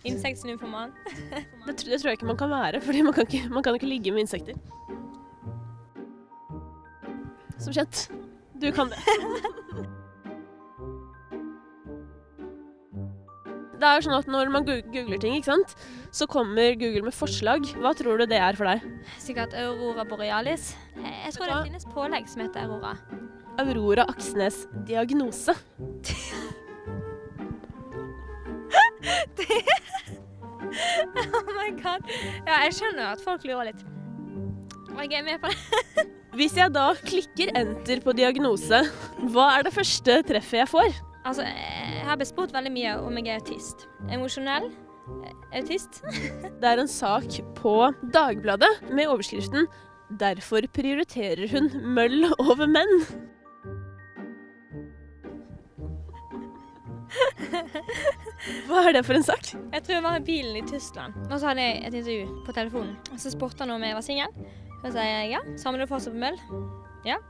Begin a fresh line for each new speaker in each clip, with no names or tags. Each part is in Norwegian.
Insektsnymphoman.
Det tror jeg ikke man kan være, fordi man kan ikke ligge med insekter. Som kjent, du kan det. Det er jo sånn at når man googler ting, ikke sant, så kommer Google med forslag. Hva tror du det er for deg?
Sikkert Aurora Borealis. Jeg tror det finnes pålegg som heter Aurora.
Aurora Aksnes diagnose.
Oh my god. Ja, jeg skjønner at folk lurer litt. Og jeg er med på det.
Hvis jeg da klikker enter på diagnose, hva er det første treffet jeg får?
Altså, jeg har blitt spurt veldig mye om jeg er autist. Emosjonell autist.
Det er en sak på Dagbladet med overskriften «Derfor prioriterer hun møll over menn». Hva er det for en sak?
Jeg tror jeg var i bilen i Tyskland, og så hadde jeg et intervju på telefonen. Og så spurte han om jeg var singel. Så sa jeg ja. Samler du fortsatt på møll? Ja.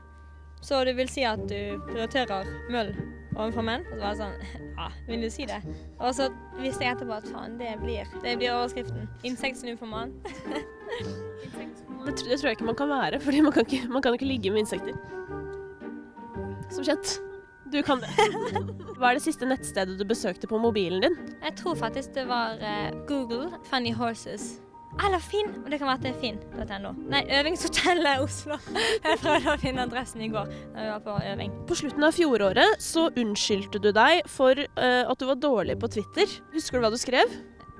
Så det vil si at du prioriterer møll overfor menn? Og så var det sånn, ja, vil du si det? Og så visste jeg etterpå at faen, det blir overskriften. Insektsnymphoman.
Det tror jeg ikke man kan være, fordi man kan ikke ligge med insekter. Som kjent, du kan det. Hva er det siste nettstedet du besøkte på mobilen din?
Jeg tror faktisk det var Google Funny Horses. Eller Finn, og det kan være at det er Finn.no. Nei, Øvingshotellet Oslo. Jeg prøvde å finne adressen i går når vi var på øving.
På slutten av fjoråret så unnskyldte du deg for at du var dårlig på Twitter. Husker du hva du skrev?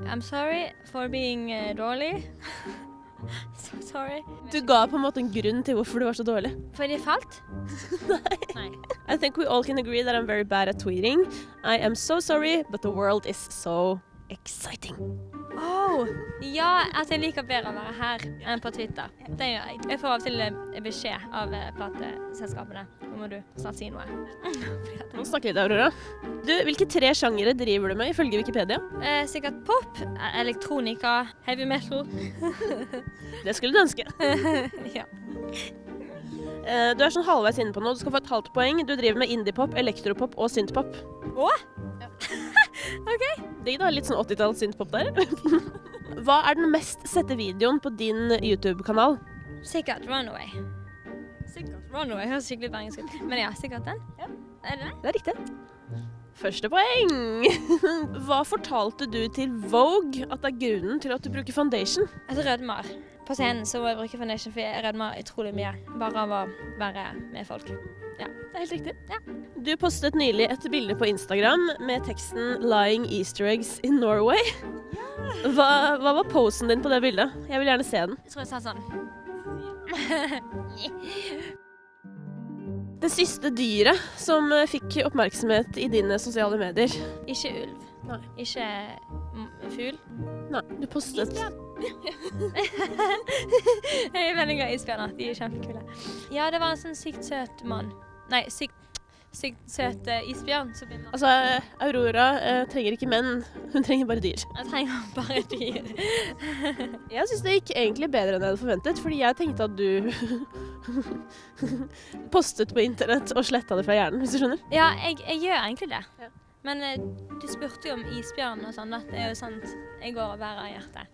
I'm sorry for being dårlig. So sorry.
Du ga på en måte en grunn til hvorfor du var så dårlig.
Fordi det falt?
Nei. I think we all can agree that I'm very bad at tweeting. I am so sorry, but the world is so exciting.
Ja, altså jeg liker bedre å være her enn på Twitter. Det gjør jeg. Jeg får av og til beskjed av plateselskapene. Nå må du snart si noe.
Nå snakker vi til Aurora. Du, hvilke 3 sjangere driver du med ifølge Wikipedia?
Sikkert pop, elektronika, heavy metal.
Det skulle du ønske.
Ja.
Du er sånn halvveis inne på noe. Du skal få et halvt poeng. Du driver med indie-pop, elektropop og synthpop.
Åh? Ok.
Det er litt sånn 80-talls synthpop der. Hva er den mest sette videoen på din YouTube-kanal?
Sikkert Runaway. Runaway høres skikkelig bergensk ut. Men ja, sikkert den. Ja. Er det den?
Det er riktig. Første poeng! Hva fortalte du til Vogue at det er grunnen til at du bruker foundation?
Jeg rødmer. På scenen så må jeg bruke foundation, for jeg rødmer utrolig mye. Bare av å være med folk. Ja,
det er helt riktig.
Ja.
Du postet nylig et bilde på Instagram med teksten «Lying Easter eggs in Norway». Ja. Hva var posen din på det bildet? Jeg vil gjerne se den.
Jeg tror jeg sa sånn.
Det siste dyret som fikk oppmerksomhet i dine sosiale medier?
Ikke ulv.
Nei.
Ikke fugl.
Nei, du postet...
Jeg er veldig glad i isbjørner. De er kjempekule. Ja, det var en sånn sykt søt mann. Nei, sykt søt isbjørn.
Altså, Aurora trenger ikke menn. Hun trenger bare dyr.
Jeg trenger bare dyr.
Jeg synes det gikk egentlig bedre enn jeg hadde forventet, fordi jeg tenkte at du postet på internett og slettet det fra hjernen, hvis du skjønner.
Ja, jeg gjør egentlig det.
Ja.
Men du spurte jo om isbjørn og sånn, det er jo sånt jeg går og bærer i hjertet.